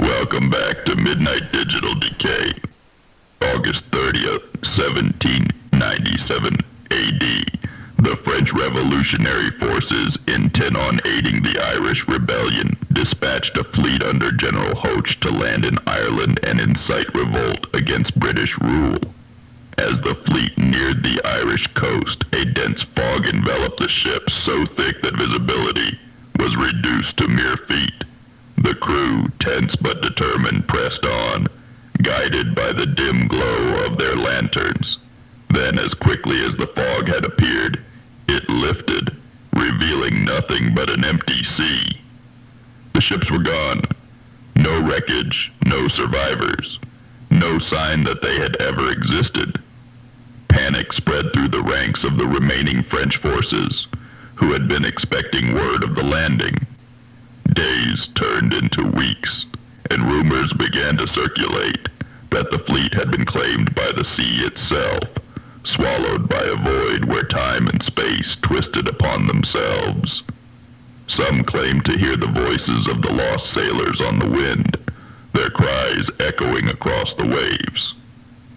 Welcome back to Midnight Digital Decay. August 30th, 1797 AD. The French Revolutionary Forces, intent on aiding the Irish Rebellion, dispatched a fleet under General Hoche to land in Ireland and incite revolt against British rule. As the fleet neared the Irish coast, a dense fog enveloped the ship so thick that visibility was reduced to mere feet. The crew, tense but determined, pressed on, guided by the dim glow of their lanterns. Then, as quickly as the fog had appeared, it lifted, revealing nothing but an empty sea. The ships were gone. No wreckage, no survivors, no sign that they had ever existed. Panic spread through the ranks of the remaining French forces, who had been expecting word of the landing. Days turned into weeks, and rumors began to circulate that the fleet had been claimed by the sea itself, swallowed by a void where time and space twisted upon themselves. Some claimed to hear the voices of the lost sailors on the wind, their cries echoing across the waves.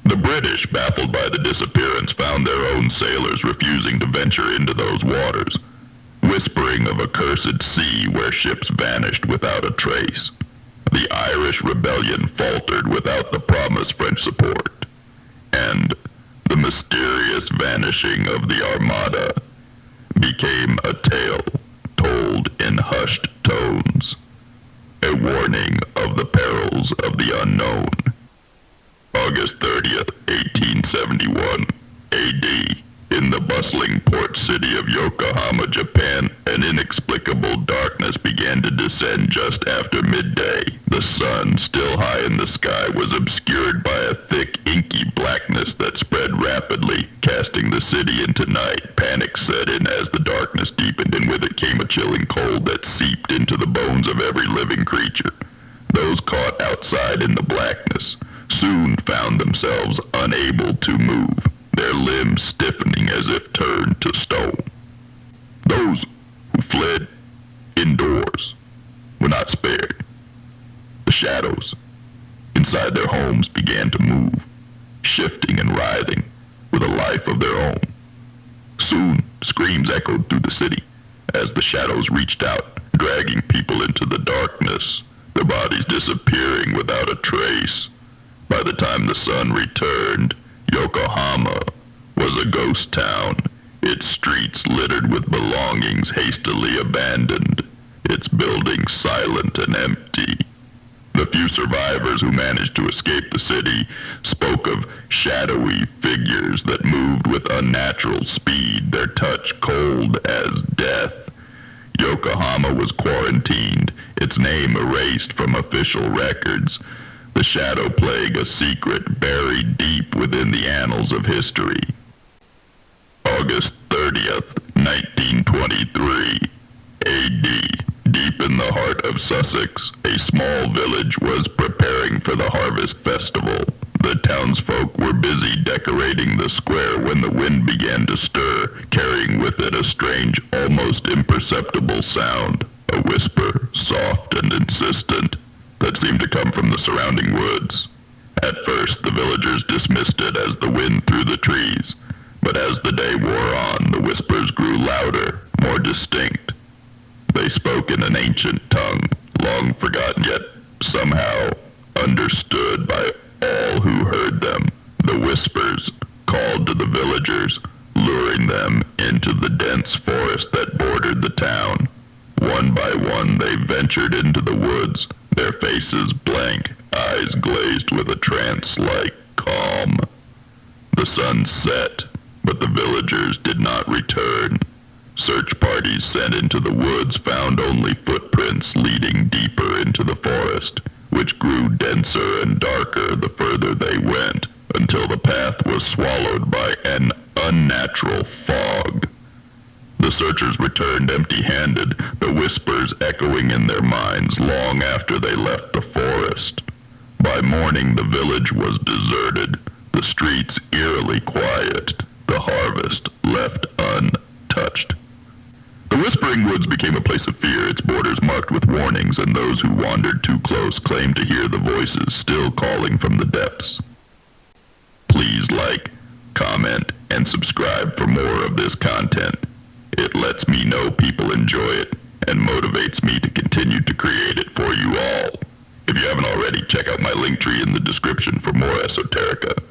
The British, baffled by the disappearance, found their own sailors refusing to venture into those waters, whispering of a cursed sea where ships vanished without a trace. The Irish rebellion faltered without the promised French support, and the mysterious vanishing of the Armada became a tale told in hushed tones, a warning of the perils of the unknown. August 30th, 1871 AD. In the bustling port city of Yokohama, Japan, an inexplicable darkness began to descend just after midday. The sun, still high in the sky, was obscured by a thick, inky blackness that spread rapidly, casting the city into night. Panic set in as the darkness deepened, and with it came a chilling cold that seeped into the bones of every living creature. Those caught outside in the blackness soon found themselves unable to move, their limbs stiffening as if turned to stone. Those who fled indoors were not spared. The shadows inside their homes began to move, shifting and writhing with a life of their own. Soon, screams echoed through the city as the shadows reached out, dragging people into the darkness, their bodies disappearing without a trace. By the time the sun returned, Yokohama was a ghost town, its streets littered with belongings hastily abandoned, its buildings silent and empty. The few survivors who managed to escape the city spoke of shadowy figures that moved with unnatural speed, their touch cold as death. Yokohama was quarantined, its name erased from official records, the shadow plague a secret buried deep within the annals of history. August 30th, 1923 AD. Deep in the heart of Sussex, a small village was preparing for the harvest festival. The townsfolk were busy decorating the square when the wind began to stir, carrying with it a strange, almost imperceptible sound, a whisper, soft and insistent, that seemed to come from the surrounding woods. At first, the villagers dismissed it as the wind through the trees, but as the day wore on, the whispers grew louder, more distinct. They spoke in an ancient tongue, long forgotten yet somehow understood by all who heard them. The whispers called to the villagers, luring them into the dense forest that bordered the town. One by one, they ventured into the woods, their faces blank, eyes glazed with a trance-like calm. The sun set, but the villagers did not return. Search parties sent into the woods found only footprints leading deeper into the forest, which grew denser and darker the further they went, until the path was swallowed by an unnatural fog. The searchers returned empty-handed, the whispers echoing in their minds long after they left the forest. By morning, the village was deserted, the streets eerily quiet, the harvest left untouched. The Whispering Woods became a place of fear, its borders marked with warnings, and those who wandered too close claimed to hear the voices still calling from the depths. Please like, comment, and subscribe for more of this content. It lets me know people enjoy it, and motivates me to continue to create it for you all. If you haven't already, check out my link tree in the description for more esoterica.